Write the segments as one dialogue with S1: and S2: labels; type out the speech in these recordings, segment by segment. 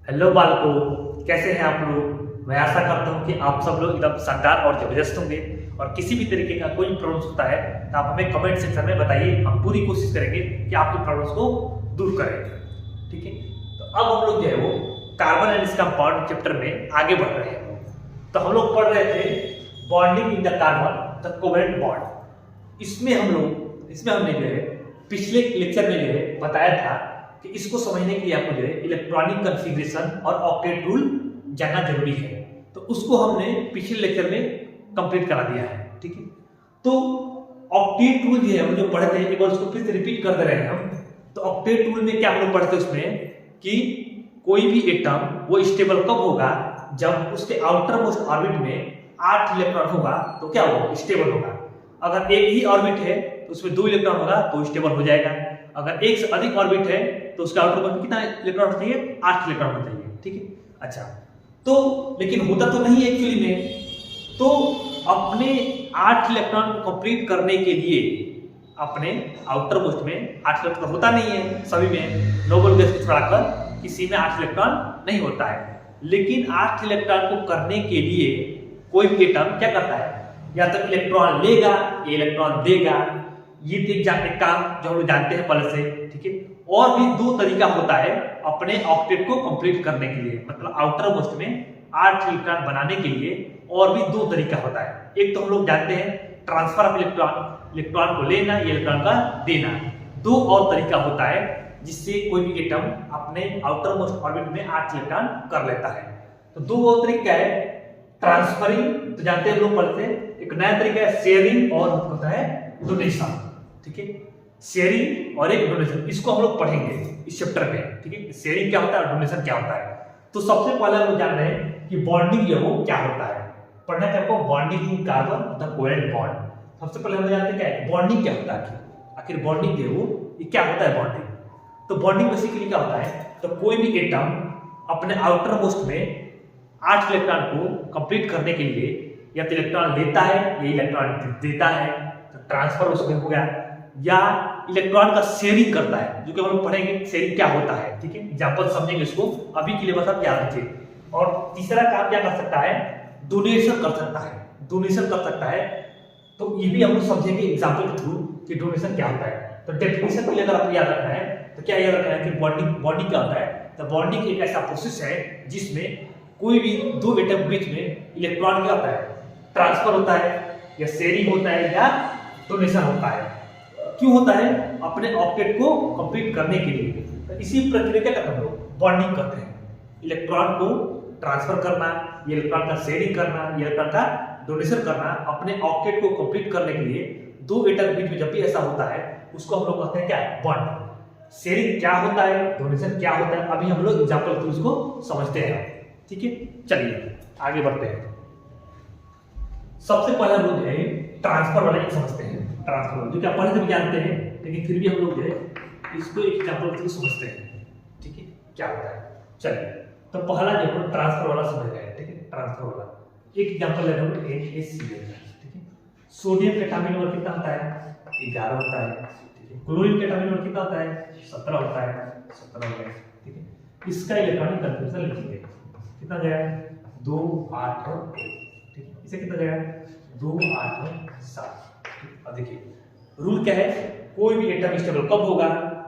S1: Hello बालको, कैसे हैं आप लोग। मैं आशा करता हूं कि आप सब लोग एकदम शानदार और जबरदस्त होंगे। और किसी भी तरीके का कोई प्रॉब्लम होता है तो आप हमें कमेंट सेक्शन में बताइए। हम पूरी कोशिश करेंगे कि आपकी प्रॉब्लम्स को दूर करें। ठीक है, तो अब हम लोग जो है वो कार्बन एंड इसका बॉन्ड चैप्टर में आगे बढ़ रहे हैं। तो हम लोग पढ़ रहे थे bonding in the carbon the covalent bond. इसमें हमने जो है पिछले लेक्चर में जो है बताया था कि इसको समझने के लिए आपको जो है इलेक्ट्रॉनिक कॉन्फ़िगरेशन और ऑक्टेट रूल जानना जरूरी है। तो उसको हमने पिछले लेक्चर में कंप्लीट करा दिया है। ठीक है, तो ऑक्टेट रूल जो है हम जो पढ़े थे, एक बार उसको फिर से रिपीट कर दे रहे हैं हम। तो ऑक्टेट रूल में क्या हम लोग पढ़ते थे उसमें कि कोई भी एटम वो स्टेबल कब होगा, जब उसके आउटर मोस्ट ऑर्बिट में 8 इलेक्ट्रॉन होगा तो क्या होगा, स्टेबल होगा। अगर एक ही ऑर्बिट है तो उसमें 2 इलेक्ट्रॉन होगा तो स्टेबल हो जाएगा। अगर एक से अधिक ऑर्बिट है तो उसका आउटर मोस्ट में कितना इलेक्ट्रॉन होना चाहिए, 8 इलेक्ट्रॉन होना चाहिए। ठीक है, अच्छा, तो लेकिन होता तो नहीं है एक्चुअली में। तो अपने 8 इलेक्ट्रॉन को कंप्लीट करने के लिए अपने आउटर मोस्ट में 8 इलेक्ट्रॉन होता नहीं है सभी में, नोबल गैस को छोड़कर किसी में 8 इलेक्ट्रॉन नहीं होता है। लेकिन 8 इलेक्ट्रॉन को करने के लिए कोई भी एटम क्या करता है, या तो इलेक्ट्रॉन लेगा या इलेक्ट्रॉन देगा। ये एक काम जो हम लोग जानते हैं पहले से। ठीक है, और भी 2 तरीका होता है अपने ऑक्टेट को कंप्लीट करने के लिए, मतलब आउटर मोस्ट में 8 इलेक्ट्रॉन बनाने के लिए और भी 2 तरीका होता है। एक तो हम लोग जानते हैं ट्रांसफर ऑफ इलेक्ट्रॉन को लेना या इलेक्ट्रॉन का देना। 2 और तरीका होता है जिससे कोई भी एटम अपने आउटर मोस्ट ऑर्बिट में 8 इलेक्ट्रॉन कर लेता है। तो 2 और तरीका है ट्रांसफरिंग, तो जानते हैं लोग पढ़ते हैं। एक नया तरीका है शेयरिंग और होता है डोनेशन। ठीक है, शेयरिंग और एक डोनेशन, इसको हम लोग पढ़ेंगे इस चैप्टर में। ठीक है, शेयरिंग क्या होता है और डोनेशन क्या होता है। तो सबसे पहले हम लोग जान रहे हैं कि बॉन्डिंग जो वो क्या होता है। पढ़ना क्या आपको, bonding in carbon the covalent bond. सबसे पहले हम जानते हैं क्या है बॉन्डिंग क्या होता है। आखिर बॉन्डिंग जो वो ये क्या होता है बॉन्डिंग। तो बॉन्डिंग बेसिकली क्या होता है, तो कोई भी एटम अपने आउटर मोस्ट में 8 इलेक्ट्रॉन को कंप्लीट करने के लिए या तो इलेक्ट्रॉन लेता है या इलेक्ट्रॉन देता है, तो ट्रांसफर उसमें हो गया, या इलेक्ट्रॉन का शेयरिंग करता है, जो कि हम लोग पढ़ेंगे शेयरिंग क्या होता है। ठीक है, एग्जांपल समझेंगे इसको, अभी के लिए बस आप याद रखिए। और तीसरा काम क्या कर सकता है, डोनेशन कर सकता है। डोनेशन कर सकता है, तो ये भी हम लोग समझेंगे एग्जांपल के थ्रू कि डोनेशन क्या होता है। तो डेफिनेशन के लिए अगर आपको याद रखना है तो क्या याद रखना है कि बॉन्डिंग क्या होता है। तो बॉन्डिंग एक ऐसा प्रोसेस है जिसमें कोई भी 2 एटम के बीच में इलेक्ट्रॉन क्या होता है, ट्रांसफर होता है या शेयरिंग होता है या डोनेशन होता है। क्यों होता है, अपने ऑक्टेट को कंप्लीट करने के लिए। तो इसी प्रक्रिया क्या करते हैं हम लोग, बॉन्डिंग करते हैं। इलेक्ट्रॉन को ट्रांसफर करना, ये इलेक्ट्रॉन का शेयरिंग करना, ये इलेक्ट्रॉन का डोनेशन करना, अपने ऑक्टेट को कंप्लीट करने के लिए 2 एटम के बीच में जब भी ऐसा होता है उसको हम लोग कहते हैं क्या, बॉन्ड। शेयरिंग क्या होता है, डोनेशन क्या होता है, अभी हम लोग एग्जांपल थ्रू उसको समझते हैं। ठीक है, चलिए आगे बढ़ते हैं। सबसे पहला रूल है ट्रांसफर वाला, एक समझते हैं ट्रांसफर, जो कि आप पहले से भी जानते हैं, लेकिन फिर भी हम लोग जो है इसको एक एग्जांपल थ्रू समझते हैं। ठीक है, क्या होता है, चलिए। तो पहला जो है ट्रांसफर वाला समझ गए। ठीक है, ट्रांसफर वाला एक एग्जांपल ले रहा हूं, NaCl। ठीक है, सोडियम का एटॉमिक नंबर कितना होता है, 11 होता है। ठीक है, क्लोरीन का एटॉमिक नंबर कितना होता है, 17 होता है, 17 हो गया। ठीक है, इसका इलेक्ट्रॉनिक कन्फर्मेशन लिखेंगे, कितना गया, 2 8 और 1। ठीक है, इसे कितना गया, 2 8 और 7। अब देखिए रूल क्या है, कोई भी एटम स्टेबल कब होगा,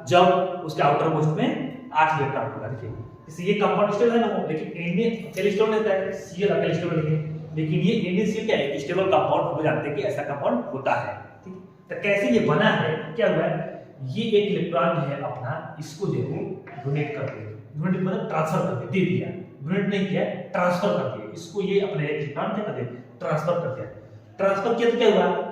S1: जब उसके आउटर मोस्ट में 8 इलेक्ट्रॉन होगा। देखिए जैसे ये कंपाउंड स्टेबल है ना, लेकिन Na अकेले स्टेबल होता है, Cl अकेले स्टेबल नहीं है, लेकिन ये NaCl क्या है, स्टेबल कंपाउंड। हो जानते हैं कि ऐसा कंपाउंड होता है। ठीक है, तो कैसे ये बना है, क्या हुआ है, ये एक इलेक्ट्रॉन जो है अपना इसको जो है डोनेट कर दिया। डोनेट मतलब ट्रांसफर कर दे दिया, डोनेट नहीं किया, ट्रांसफर कर दिया इसको। ये अपने इलेक्ट्रॉन क्या कर दिया, ट्रांसफर कर दिया। ट्रांसफर किया तो क्या हुआ,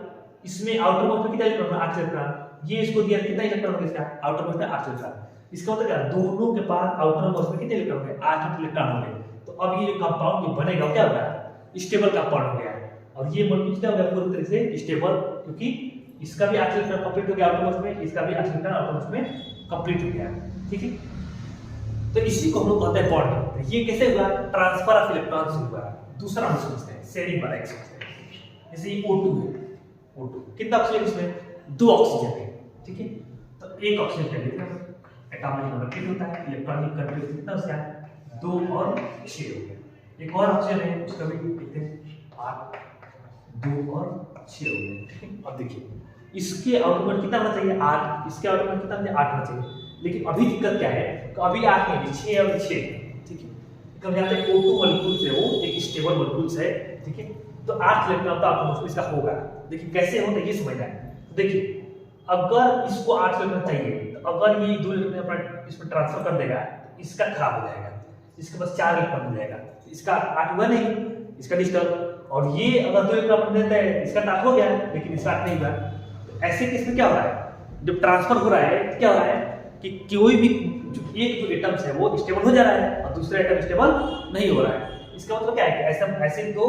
S1: इसमें आउटर मोस्ट में कितना इलेक्ट्रॉन, 8 इलेक्ट्रॉन। ये इसको दिया, कितना इलेक्ट्रॉन होगा इसका, आउटर मोस्ट में 8 इलेक्ट्रॉन। इसका मतलब क्या, दोनों के पास आउटर मोस्ट में कितने इलेक्ट्रॉन होंगे, 8 इलेक्ट्रॉन होंगे। तो अब ये जो कंपाउंड जो बनेगा क्या होगा, स्टेबल कंपाउंड हो गया। और ये मॉलिक्यूल क्या हो गया, पूरी तरह से स्टेबल, क्योंकि इसका भी 8 इलेक्ट्रॉन कंप्लीट हो गया आउटर मोस्ट में, इसका भी 8 इलेक्ट्रॉन आउटर मोस्ट में कंप्लीट हो गया। ठीक है, तो इसी को हम लोग कहते हैं बॉन्डिंग। ये कैसे हुआ, ट्रांसफर ऑफ इलेक्ट्रॉन से हुआ। दूसरा हम समझते हैं शेयरिंग वाला, एक समझते हैं। जैसे ये O2 है, O2 कितना ऑक्सीजन, इसमें 2 ऑक्सीजन है। ठीक है, तो एक ऑक्सीजन का एटॉमिक नंबर कितना होता है, इलेक्ट्रॉनिक कन्फर्मेशन कितना उसका 2 और 6 हो गया। एक और ऑप्शन है उसका भी देखते हैं, 8 2 और 6 हो गया। ठीक है, अब देखिए इसके आउटपुट कितना होना चाहिए 8, इसके आउटपुट कितना होना चाहिए 8 होना चाहिए। लेकिन अभी दिक्कत क्या है, तो अभी 8 नहीं, 6 और 6। ठीक है, तो यहाँ पे O2 मॉलिक्यूल्स है, वो एक स्टेबल मॉलिक्यूल्स है। ठीक है, तो 8 इलेक्ट्रॉन तो आपको इसका होगा। देखिए कैसे होता है ये समझना है। तो देखिए अगर इसको 8 इलेक्ट्रॉन चाहिए, तो अगर ये 2 इलेक्ट्रॉन अपना इसमें ट्रांसफर कर देगा तो इसका खराब हो जाएगा, इसके पास 4 इलेक्ट्रॉन हो जाएगा, इसका 8 हुआ नहीं, इसका डिस्टर्ब। और ये अगर 2 इलेक्ट्रॉन देता है इसका 8 हो गया, लेकिन इसका 8 नहीं हुआ। तो ऐसे केस में क्या हो रहा है, जब ट्रांसफर हो रहा है तो क्या हो रहा है कि कोई भी जो एक जो एटम्स है वो स्टेबल हो जा रहा है और दूसरा एटम स्टेबल नहीं हो रहा है। इसका मतलब क्या है कि ऐसे तो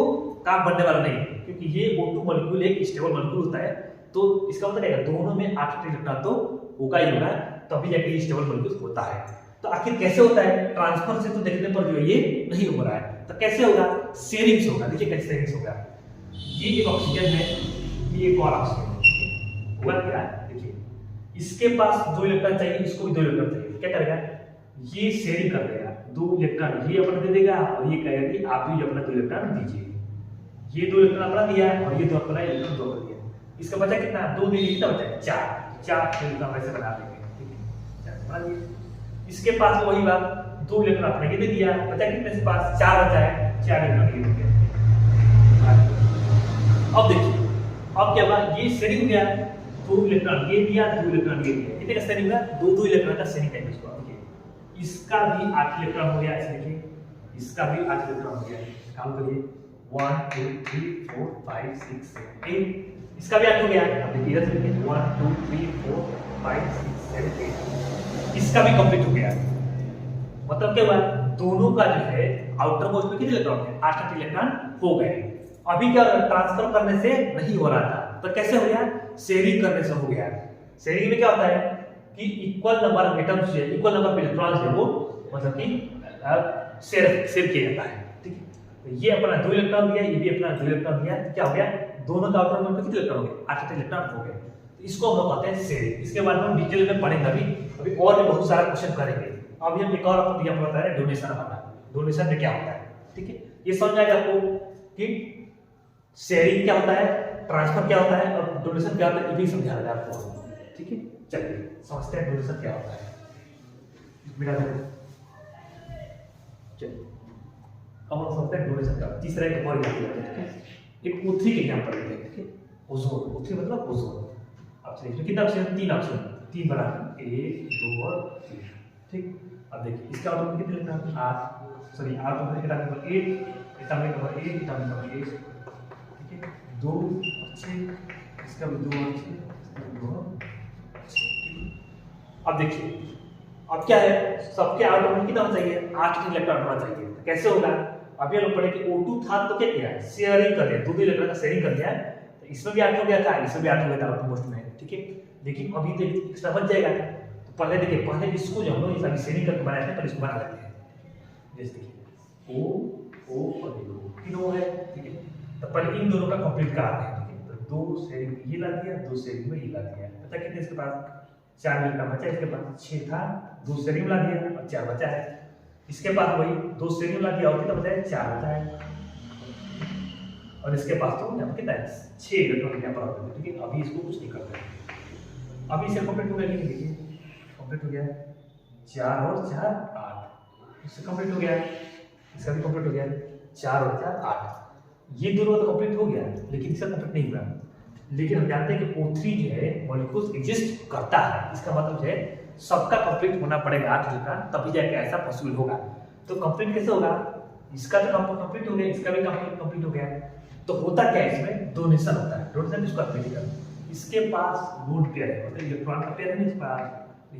S1: काम बनने वाला नहीं है, क्योंकि ये O2 मॉलिक्यूल एक स्टेबल मॉलिक्यूल होता है। तो इसका मतलब क्या है, दोनों में 8 इलेक्ट्रॉन तो होगा ही होगा, तभी जाके ये स्टेबल मॉलिक्यूल होता है। तो आखिर कैसे होता है, ट्रांसफर से तो देखने पर जो ये नहीं हो रहा है, तो कैसे होगा, शेयरिंग से होगा। देखिए कैसे शेयरिंग होगा, ये एक ऑक्सीजन है, ये एक और ऑक्सीजन है, हुआ क्या, देखिए इसके पास 2 इलेक्ट्रॉन चाहिए, इसको भी 2 इलेक्ट्रॉन चाहिए, क्या करेगा, ये शेयरिंग कर देगा, 2 इलेक्ट्रॉन ये अपना दे देगा और ये कहेगा कि आप भी अपना 2 इलेक्ट्रॉन दीजिए। ये 2 इलेक्ट्रॉन अपना दिया और ये 2 अपना इलेक्ट्रॉन 2 कर दिया। इसका बचा कितना, 2 दे कितना बचा, 4 इलेक्ट्रॉन ऐसे बना देंगे। ठीक है, 4 बना दिए। इसके पास वही बात, 2 इलेक्ट्रॉन अपने ये दे दिया, बचा कितने से पास 4 बचा है, 4 इलेक्ट्रॉन ये दे दिया। अब देखिए अब क्या हुआ, ये शेयरिंग हो गया, 2 इलेक्ट्रॉन ये दिया, 2 इलेक्ट्रॉन ये दिया, कितने का शेयरिंग हुआ, 2 इलेक्ट्रॉन का शेयरिंग है इसको। देखिए इसका भी 8 इलेक्ट्रॉन हो गया, ऐसे देखिए इसका भी 8 इलेक्ट्रॉन हो गया। काउंट करिए 1 2 3 4 5 6 7 8, इसका भी 8 हो गया। अब देखिए इधर से देखिए 1 2 3 4 5 6 7 8, इसका भी कंप्लीट हो गया। मतलब क्या हुआ, दोनों का जो है आउटर मोस्ट में कितने इलेक्ट्रॉन है, 8 इलेक्ट्रॉन हो गए। अभी क्या ट्रांसफर करने से नहीं हो रहा था, तो कैसे हो गया, शेयरिंग करने से हो गया। शेयरिंग में क्या होता है कि इक्वल नंबर ऑफ एटम्स है, इक्वल नंबर ऑफ इलेक्ट्रॉन्स है, वो मतलब कि शेयर किया जाता है। ठीक है, तो ये अपना 2 इलेक्ट्रॉन दिया, ये भी अपना 2 इलेक्ट्रॉन दिया, क्या हो गया, दोनों का आउटर मोस्ट में कितने इलेक्ट्रॉन हो गए, 8 इलेक्ट्रॉन हो गए। इसको हम लोग कहते हैं शेयरिंग। इसके बाद हम डिटेल में पढ़ेंगे, अभी और भी बहुत सारा क्वेश्चन करेंगे। अभी हम एक और आपको बता रहे हैं डोनेशन वाला, डोनेशन में क्या होता है। ठीक है, ये समझ आएगा आपको कि शेयरिंग क्या होता है, ट्रांसफर क्या होता है और डोनेशन क्या होता है, ये भी समझा रहा है आपको। ठीक है, चलिए समझते हैं डोनेशन क्या होता है। मिला चलिए अब हम समझते हैं डोनेशन क्या। तीसरा एक और एग्जांपल लेते हैं। ठीक है, एक O3 के एग्जांपल लेते हैं। ठीक है, ओजोन, O3 मतलब ओजोन। अब चलिए कितना ऑप्शन, 3 ऑप्शन, 3 बना 1 2 और 3। ठीक, अब देखिए इसका आउटपुट कितने लिखना है, 8 sorry output atomic number 8, atomic number 8, atomic number 1। ठीक है, 2 अच्छे, इसका भी 2 अच्छे, इसका भी 2 अच्छे। अब देखिए अब क्या है, सबके आउटपुट कितना होना चाहिए, 8 इलेक्ट्रॉन होना चाहिए। तो कैसे होगा, अभी हम लोग पढ़े कि O2 था तो क्या किया, शेयरिंग कर दिया, 2 इलेक्ट्रॉन का शेयरिंग कर दिया। तो इसमें भी 8 हो गया था, इसमें भी 8 हो गया था आउटपुट में। ठीक है, लेकिन अभी तो एक्स्ट्रा बच जाएगा। पहले देखिए, पहले इसको जो हम लोग इस शेयरिंग करके बनाए थे, पर इसको बना लेते हैं। जैसे देखिए O और O, तीनों है। ठीक है, तो पहले इन दोनों का कंप्लीट कराते हैं। ठीक है, तो 2 शेयरिंग ये ला दिया, 2 शेयरिंग में ये ला दिया, पता कितने इसके पास 4 इलेक्ट्रॉन बचा, इसके पास 6 था, 2 शेयरिंग ला दिया और 4 बचा है। इसके पास वही 2 शेयरिंग ला दिया और कितना बचा है, 4 बचा है। और इसके पास तो यहाँ कितना है, 6 इलेक्ट्रॉन यहाँ पर होते हैं। ठीक है, अभी इसको कुछ नहीं करते, अभी इसे कंप्लीट हो गया। देखिए कंप्लीट हो गया, 4 और 4 8, इससे कंप्लीट हो गया, इसका भी कंप्लीट हो गया, 4 और 4 8। ये दोनों तो कंप्लीट हो गया, लेकिन इसका कंप्लीट नहीं हुआ। लेकिन हम जानते हैं कि O3 जो है मॉलिक्यूल्स एग्जिस्ट करता है, इसका मतलब जो है सबका कंप्लीट होना पड़ेगा 8 इलेक्ट्रॉन, तभी जाके ऐसा पॉसिबल होगा। तो कंप्लीट कैसे होगा, इसका तो कंप्लीट हो गया, इसका भी कंप्लीट हो गया। तो होता क्या है, इसमें डोनेशन होता है। डोनेशन किसको कहते हैं, इसके पास लोड पेयर है, मतलब इलेक्ट्रॉन का पेयर है इस पास,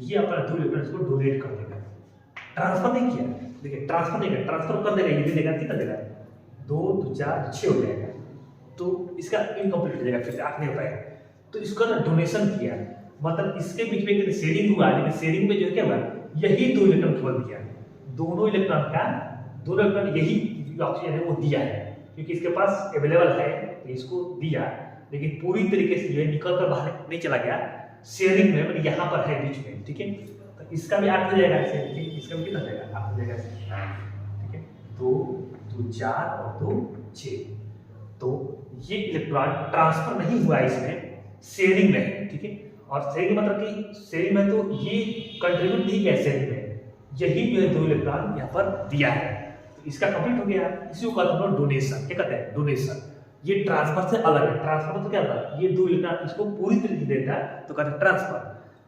S1: ये अपना 2 इलेक्ट्रॉन इसको डोनेट कर देगा। ट्रांसफर नहीं किया, देखिए ट्रांसफर नहीं किया, ट्रांसफर कर देगा, ये भी देगा, कितना देगा, 2 2 4 6 हो जाएगा। तो इसका इनकम्प्लीट हो जाएगा, फिर से 8 नहीं हो पाएगा। तो इसका ना डोनेशन किया, मतलब इसके बीच में एक शेयरिंग हुआ, लेकिन शेयरिंग में जो क्या हुआ, यही 2 इलेक्ट्रॉन केवल दिया, दोनों इलेक्ट्रॉन का 2 इलेक्ट्रॉन यही ऑक्सीजन है वो दिया है, क्योंकि इसके पास अवेलेबल है तो इसको दिया। लेकिन पूरी तरीके से जो है निकल कर बाहर नहीं चला गया, शेयरिंग में मतलब यहाँ पर है बीच में। ठीक है, तो इसका भी 8 हो जाएगा ऐसे, ठीक है, इसका भी कितना हो जाएगा 8 हो जाएगा ऐसे, ठीक है। 2 2 4 और 2 6। तो ये इलेक्ट्रॉन ट्रांसफर नहीं हुआ इसमें, शेयरिंग में है, ठीक है। और शेयरिंग मतलब कि शेयरिंग में तो ये कंट्रीब्यूट नहीं किया शेयरिंग में, यही जो है 2 इलेक्ट्रॉन यहाँ पर दिया है। तो इसका कंप्लीट हो गया। इसी को कहते हैं डोनेशन। क्या कहते हैं? डोनेशन। ये ट्रांसफर से अलग है। ट्रांसफर तो क्या होता है, ये 2 इलेक्ट्रॉन इसको पूरी तरीके से देता है तो कहते हैं ट्रांसफर।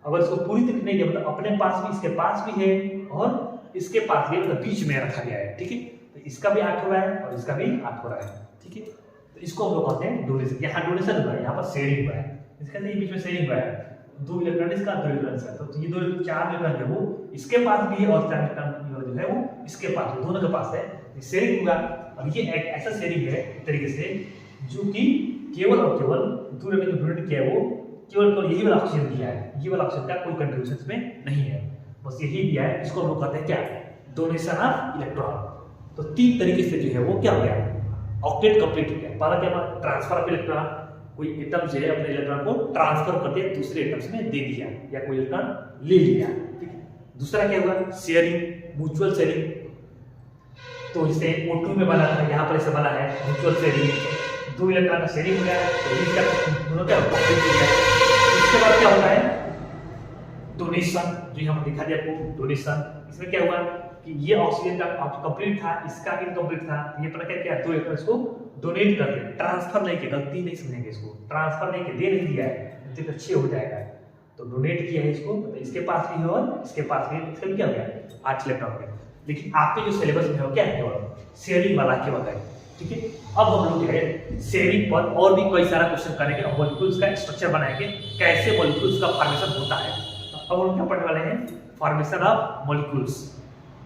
S1: अगर इसको पूरी तरीके नहीं दिया मतलब अपने पास भी, इसके पास भी है और इसके पास भी, मतलब बीच में रखा गया है, ठीक है। तो इसका भी 8 हो रहा है और इसका भी 8 हो रहा है, ठीक है। तो इसको हम लोग कहते हैं डोनेशन। यहाँ डोनेशन हुआ है, यहाँ पर शेयरिंग हुआ है, इसका नहीं बीच में शेयरिंग हुआ है। 2 इलेक्ट्रॉन इसका, 2 इलेक्ट्रॉन इसका, तो ये 2 4 इलेक्ट्रॉन है वो इसके पास भी है और 4 इलेक्ट्रॉन जो है वो इसके पास है, दोनों के पास है। शेयरिंग हुआ। और ये एक ऐसा शेयरिंग है एक तरीके से जो कि केवल और केवल 2 इलेक्ट्रॉन जो डोनेट किया है वो केवल यही वाला ऑक्सीजन दिया है, ये वाला ऑक्सीजन का कोई कंट्रीब्यूशन इसमें नहीं है, बस यही दिया है। इसको हम लोग कहते हैं क्या? Donation of electron. तो 3 तरीके से जो है वो क्या हो गया, ऑक्टेट कंप्लीट हो गया। पहला क्या हुआ, ट्रांसफर ऑफ इलेक्ट्रॉन, कोई एटम से अपने इलेक्ट्रॉन को ट्रांसफर कर दिया दूसरे एटम्स में दे दिया या कोई इलेक्ट्रॉन ले लिया, ठीक है। दूसरा क्या हुआ, शेयरिंग, म्यूचुअल शेयरिंग। तो इसे O2 में बना था, यहाँ पर इसे बना है म्यूचुअल शेयरिंग। 2 इलेक्ट्रॉन का शेयरिंग हो गया तो इसका दोनों क्या कंप्लीट हो गया। इसके बाद क्या होता है, डोनेशन, जो यहाँ पर दिखा दिया आपको डोनेशन। इसमें क्या हुआ कि ये ऑक्सीजन का कंप्लीट था, इसका इनकम्प्लीट था, ये पर क्या किया 2 इलेक्ट्रॉन इसको डोनेट कर दिया, ट्रांसफर नहीं किया, गलती नहीं समझेंगे इसको, ट्रांसफर नहीं किया, दे नहीं दिया है, तो 6 हो जाएगा। तो डोनेट किया है इसको, तो इसके पास भी है और इसके पास भी, इसका क्या हो गया 8 इलेक्ट्रॉन हो गया। लेकिन आपके जो सिलेबस में है वो क्या है, केवल शेयरिंग वाला केवल है, ठीक है। अब हम लोग जो है शेयरिंग पर और भी कई सारा क्वेश्चन करेंगे और मॉलिक्यूल्स का स्ट्रक्चर बनाएंगे, कैसे मॉलिक्यूल्स का फॉर्मेशन होता है। अब हम क्या पढ़ने वाले हैं, formation of molecules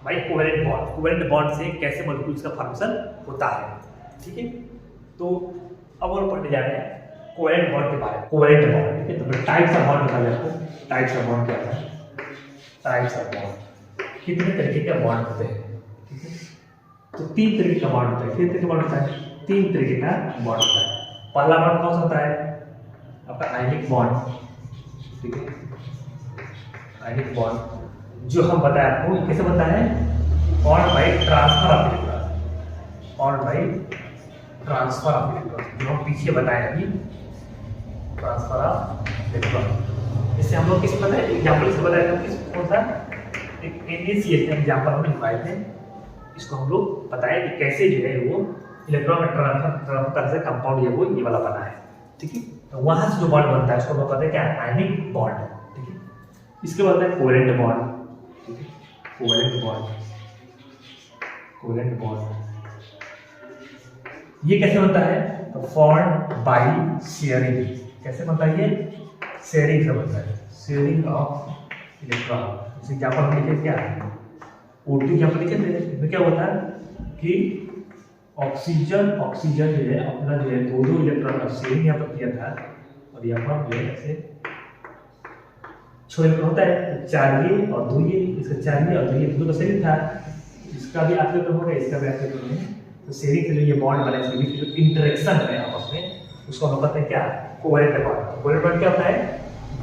S1: by covalent bond. Covalent bond से कैसे मॉलिक्यूल्स का फॉर्मेशन होता है, ठीक है। तो अब हम पढ़ने जा रहे हैं कोवेलेंट बॉन्ड के बारे में। कोवेलेंट बॉन्ड, ठीक है। तो टाइप्स ऑफ बॉन्ड निकालें आपको। टाइप्स ऑफ बॉन्ड क्या है, टाइप्स ऑफ बॉन्ड, कितने तरीके के बॉन्ड होते हैं, ठीक है। तो 3 तरीके का बॉन्ड होता है। कितने तरीके का बॉन्ड होता है, 3 तरीके का बॉन्ड होता है। पहला बॉन्ड कौन सा होता है, आपका आयनिक बॉन्ड, ठीक है। आयनिक बॉन्ड जो हम बताए आपको कैसे बनता है, bond by transfer of electron, bond by transfer of electron, जो हम पीछे बताए अभी, ट्रांसफर ऑफ इलेक्ट्रॉन। इससे हम लोग किस पता है एग्जांपल से बताया था, किस कौन सा, एक NaCl का एग्जांपल हमने निकाले थे। इसको हम लोग बताए कि कैसे जो है वो इलेक्ट्रॉन में ट्रांसफर से कंपाउंड है वो ये वाला बना है, ठीक है। तो वहां से जो बॉन्ड बनता है उसको हम लोग कहते हैं क्या, आयनिक बॉन्ड, ठीक है। इसके बाद है कोवेलेंट बॉन्ड, ठीक है। कोवेलेंट बॉन्ड, कोवेलेंट बॉन्ड ये कैसे बनता है, तो फॉर्म्ड बाय शेयरिंग। कैसे बनता है ये, शेयरिंग से बनता है, शेयरिंग ऑफ इलेक्ट्रॉन। जैसे एग्जांपल हम लिखे क्या है, O2 एग्जांपल लिखे थे, इसमें क्या होता है कि ऑक्सीजन जो है अपना जो है 2 इलेक्ट्रॉन का शेयरिंग यहाँ पर किया था और यहाँ पर जो है ऐसे 6 इलेक्ट्रॉन होता है, 4 ये और 2 ये, इसका 4 ये और 2 ये, दोनों का शेयरिंग था। इसका भी 8 इलेक्ट्रॉन हो गया, इसका भी 8 इलेक्ट्रॉन है। तो शेयरिंग से जो ये बॉन्ड बना है, इसके बीच जो इंटरेक्शन है आपस में, उसको हम कहते हैं क्या, कोवेलेंट बॉन्ड। कोवेलेंट बॉन्ड क्या होता है,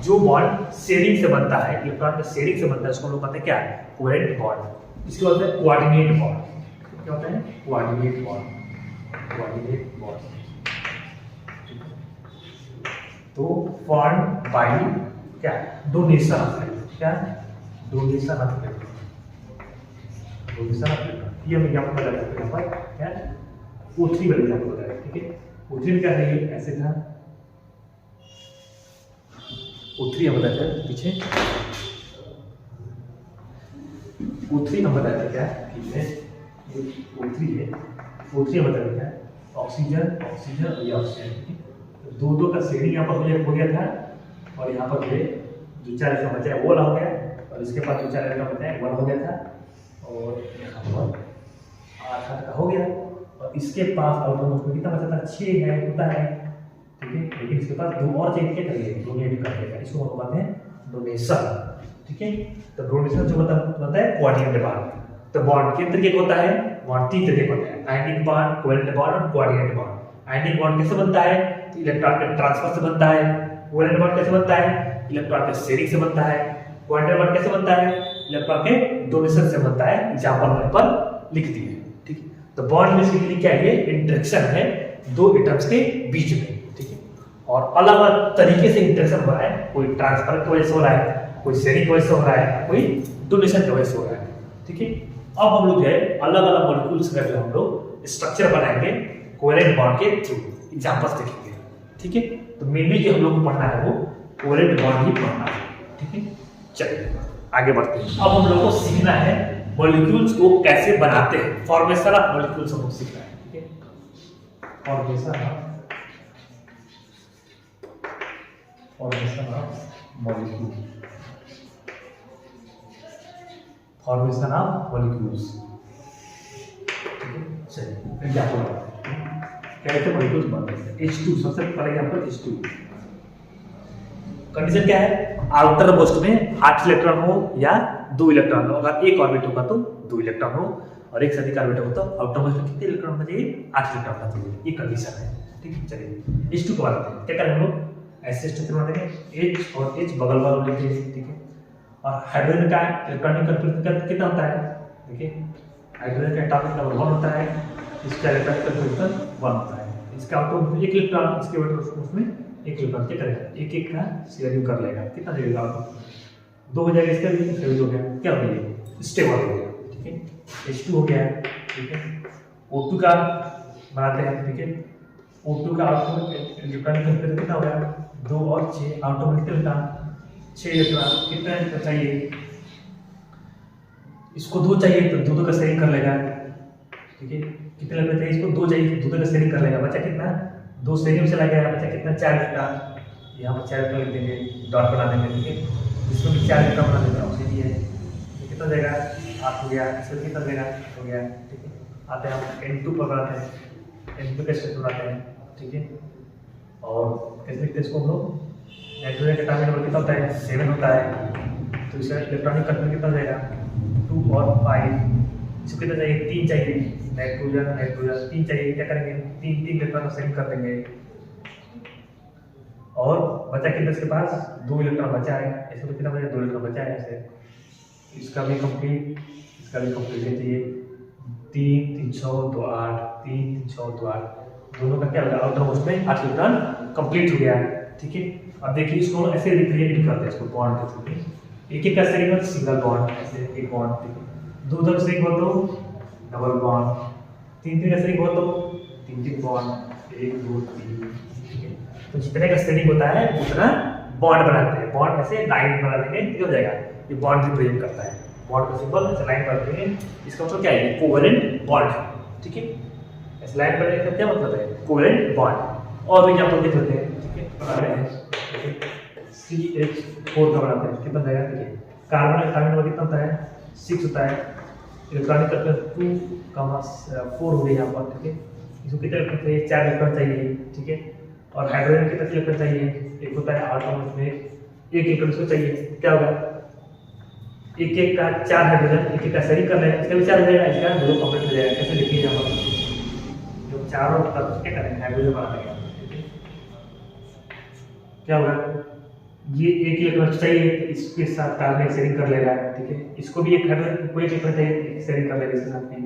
S1: जो बॉन्ड शेयरिंग से बनता है, इलेक्ट्रॉन का शेयरिंग से बनता है, उसको हम लोग कहते हैं क्या, कोवेलेंट बॉन्ड। इसके बाद है कोऑर्डिनेट बॉन्ड। क्या होता है, कोऑर्डिनेट बॉन्ड, कोऑर्डिनेट बॉन्ड। तो फॉर्म्ड बाय क्या, डोनेशन ऑफ इलेक्ट्रॉन, क्या, donation of electron, donation of electron. ये हम एग्जांपल बता सकते हैं, यहाँ पर क्या O3 वाला एग्जांपल बताया, ठीक है। O3 में क्या है, ऐसे था O3 हम बताते हैं पीछे, O3 हम बताते हैं क्या, ठीक है। O3 है, O3 हम बताते हैं ऑक्सीजन, ऑक्सीजन और ये ऑक्सीजन, तो 2 का शेयरिंग यहाँ पर हो गया था और यहाँ पर जो 4 इलेक्ट्रॉन बचा है वो वाला हो गया और इसके पास 4 इलेक्ट्रॉन बचा है वो हो गया था और यहाँ पर 8 का हो गया और इसके पास आउटरमोस्ट में कितना बचा था, 6 है, होता है, ठीक है। लेकिन इसके पास 2 और चाहिए, क्या करिए, डोनेट कर देगा, इसको हम कहते हैं डोनेशन, ठीक है। तो डोनेशन जो बनता है कोऑर्डिनेट बॉन्ड। तो बॉन्ड कितने तरीके का होता है, बॉन्ड 3 तरीके का होता है, आयनिक बॉन्ड, कोवेलेंट बॉन्ड और कोऑर्डिनेट बॉन्ड। आयनिक बॉन्ड कैसे बनता है, तो इलेक्ट्रॉन के ट्रांसफर से बनता है। कोवेलेंट बॉन्ड कैसे बनता है, इलेक्ट्रॉन के शेयरिंग से बनता है। कोवैलेंट बॉन्ड कैसे बनता है? इलेक्ट्रॉन के डोनेशन से बनता है। एग्जांपल मैंने पर लिख दिए, ठीक है। तो बॉन्ड बेसिकली क्या है? इंटरेक्शन है दो एटम्स के बीच में, ठीक है। और अलग अलग तरीके से इंटरेक्शन हो रहा है, कोई ट्रांसफर की वजह से हो रहा है, कोई शेयरिंग की वजह से हो रहा है, कोई डोनेशन की वजह से हो रहा है, ठीक है। अब हम लोग जो है अलग अलग मॉलिक्यूल्स का जो हम लोग स्ट्रक्चर बनाएंगे कोवैलेंट बॉन्ड के थ्रू, एग्जांपल्स देखेंगे, ठीक है। तो मेनली जो हम लोग को पढ़ना है वो कोवैलेंट बॉन्ड ही पढ़ना है, ठीक है। चलिए आगे बढ़ते हैं। अब हम लोग को सीखना है मॉलिक्यूल्स को कैसे बनाते हैं, फॉर्मेशन ऑफ मॉलिक्यूल्स हमको सीखना है, ठीक है। Formation of molecule, formation of molecules, ठीक है। चलिए एग्जांपल कैसे मॉलिक्यूल्स बनते हैं। H2 सबसे पहले एग्जांपल H2। कंडीशन क्या है? आउटर मोस्ट में 8 इलेक्ट्रॉन हो या 2 इलेक्ट्रॉन हो। अगर एक ऑर्बिट होगा तो 2 इलेक्ट्रॉन हो और एक से अधिक ऑर्बिट होगा तो आउटर मोस्ट में कितने इलेक्ट्रॉन होना चाहिए? 8 इलेक्ट्रॉन होना चाहिए। ये कंडीशन है, ठीक है। चलिए H2 को बनाते हैं। क्या करेंगे हम लोग? ऐसे स्ट्रक्चर बना देंगे, H और H बगल बगल लिखेंगे, ठीक है। और हाइड्रोजन का इलेक्ट्रॉनिक कॉन्फिगरेशन कितना होता है? देखिए हाइड्रोजन का एटॉमिक नंबर 1 होता है, इसका इलेक्ट्रॉनिक कॉन्फिगरेशन 1 होता है। इसका आउटर में 1 इलेक्ट्रॉन, इसके उसमें 1 इलेक्ट्रॉन क्या करेगा? एक एक का शेयरिंग कर लेगा। कितना देगा आउटर? 2 हो जाएगा, इसका भी शेयरिंग हो गया। क्या हो गया? स्टेबल हो गया, ठीक है। H2 हो गया, ठीक है। O2 का बनाते हैं, ठीक है। O2 का आउटर इलेक्ट्रॉनिक कॉन्फिगरेशन कितना हो गया? 2 और 6, आउटर में कितने इलेक्ट्रॉन? 6 इलेक्ट्रॉन। कितना इलेक्ट्रॉन चाहिए? इसको 2 चाहिए तो 2 का शेयरिंग कर लेगा, ठीक है। कितने इलेक्ट्रॉन चाहिए? इसको 2 चाहिए तो 2 का शेयरिंग कर लेगा। बचा कितना? 2 शेयरिंग से लग गया, बचा कितना? 4 इलेक्ट्रॉन। यहाँ पर 4 इलेक्ट्रॉन लिख देंगे, डॉट बना देंगे, ठीक है। इसमें भी 4 इलेक्ट्रॉन बना देंगे, ऑप्शन ये है। ये कितना देगा? 8 हो गया। इसमें कितना देगा? हो गया, ठीक है। आते हैं हम N2 पर बनाते हैं। N2 का स्ट्रक्चर बनाते हैं, ठीक है। और कैसे लिखते हैं इसको हम लोग? नाइट्रोजन का एटॉमिक नंबर कितना होता है? 7 होता है। तो इसका इलेक्ट्रॉनिक कॉन्फिगरेशन कितना देगा? 2 और 5। इसको कितना चाहिए? 3 चाहिए। नाइट्रोजन 3 चाहिए। क्या करेंगे? 3 इलेक्ट्रॉन सेंड कर देंगे। और बचा कितना इसके पास? 2 इलेक्ट्रॉन बचा है। इसमें कितना बचा? 2 इलेक्ट्रॉन बचा है ऐसे। इसका भी कंप्लीट, इसका भी कंप्लीट चाहिए। 3 3 6 2 8, 3 3 6 2 8, दोनों का क्या होगा? आउटर मोस्ट में 8 इलेक्ट्रॉन कंप्लीट हो गया, ठीक है। अब देखिए इसको ऐसे रिप्रेजेंट करते हैं, इसको बॉन्ड के थ्रू। एक एक का शेयरिंग हो सिंगल बॉन्ड, ऐसे एक बॉन्ड, ठीक है। 2 का शेयरिंग हो तो डबल बॉन्ड, 3 का शेयरिंग हो तो 3 बॉन्ड, 1 2 3, ठीक है। तो जितने का शेयरिंग होता है उतना बॉन्ड बनाते हैं। बॉन्ड ऐसे लाइन बना देंगे, ठीक हो जाएगा। ये बॉन्ड रिप्रेजेंट करता है। बॉन्ड का सिंबल ऐसे लाइन बनाते हैं, इसका मतलब क्या है? कोवैलेंट बॉन्ड, ठीक है। ऐसे लाइन बनाने का क्या मतलब है? Covalent bond. और भी एग्जांपल देख लेते हैं, ठीक है। बना रहे हैं CH4 का बनाते हैं, कितना जाएगा? देखिए कार्बन नंबर कितना होता है? 6 होता है। इलेक्ट्रॉनिक कॉन्फिगरेशन 2,4 हो गया यहाँ पर, ठीक है। इसको कितने इलेक्ट्रॉन चाहिए? 4 इलेक्ट्रॉन चाहिए, ठीक है। और हाइड्रोजन कितने इलेक्ट्रॉन चाहिए? 1 होता है। आटोम में 1 इलेक्ट्रॉन इसको चाहिए। क्या होगा? 1 1 का 4 हाइड्रोजन, 1 1 का शेयरिंग कर लेगा, इसका भी 4 हो जाएगा, इसका 2 कंप्लीट हो जाएगा। कैसे लिखिए यहाँ पर? जो चारों तत्व क्या करेंगे? हाइड्रोजन बना देंगे, ठीक है। क्या होगा? ये 1 इलेक्ट्रॉन चाहिए, इसके साथ कार्बन शेयरिंग कर लेगा, ठीक है। इसको भी 1 हाइड्रोजन, कोई इलेक्ट्रॉन चाहिए, एक शेयरिंग कर लेगा इसके साथ भी।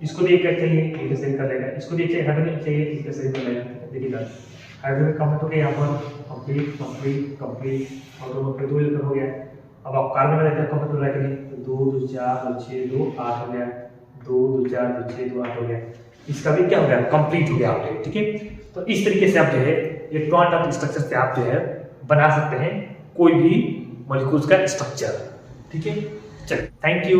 S1: इसको भी 1 चाहिए, एक शेयरिंग कर लेगा। इसको भी 1 हाइड्रोजन चाहिए, इसका शेयरिंग कर लेगा। देखिएगा हाइड्रोजन कंप्लीट हो गया यहाँ पर, कंप्लीट कंप्लीट कंप्लीट। और दोनों पे 2 इलेक्ट्रॉन हो गया। अब आप कार्बन में इलेक्ट्रॉन कंप्लीट हो रहा है, 2 2 4 2 6 2 8 हो गया। 2 2 4 2 6 2 8 हो गया। इसका भी क्या हो गया? कंप्लीट हो गया, ठीक है। तो इस तरीके से आप जो है इलेक्ट्रॉन ऑफ स्ट्रक्चर से आप जो है बना सकते हैं कोई भी मॉलिक्यूल्स का स्ट्रक्चर, ठीक है। चलिए थैंक यू।